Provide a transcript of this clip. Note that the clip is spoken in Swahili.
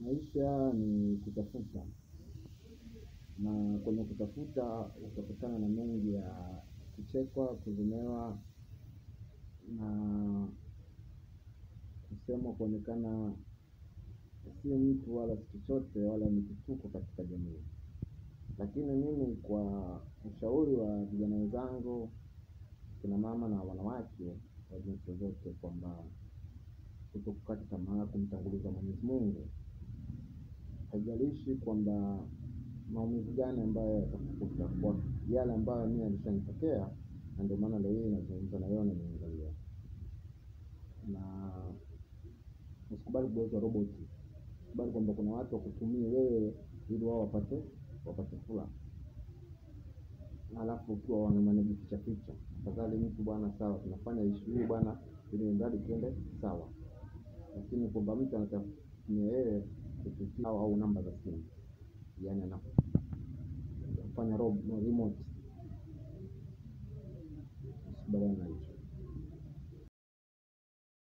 Maisha ni kutafuta, na kwenye kutafuta utakutana na mengi ya kuchekwa, kuzomewa na kusemwa, kuonekana si mtu wala si chochote wala ni kituko katika jamii. Lakini mimi kwa ushauri wa vijana wenzangu, kina mama na wanawake wa jinsia zote, kwamba kutokukata tamaa, kumtanguliza Mwenyezi Mungu. Haijalishi kwamba maumivu gani ambayo yatakukuta, kwa yale ambayo mimi yalishanitokea, na ndio maana leo hii nazungumza na wewe na niangalia. Na usikubali kugeuzwa roboti. Usikubali kwamba kuna watu wakutumie wewe ili wao wapate furaha. Alafu ukiwa wanamanage picha. Tafadhali mtu bwana, sawa, tunafanya issue hii bwana ili ndadi twende sawa. Lakini kwamba mtu anatafutia wewe kupitia au namba za simu. Yaani anafanya remote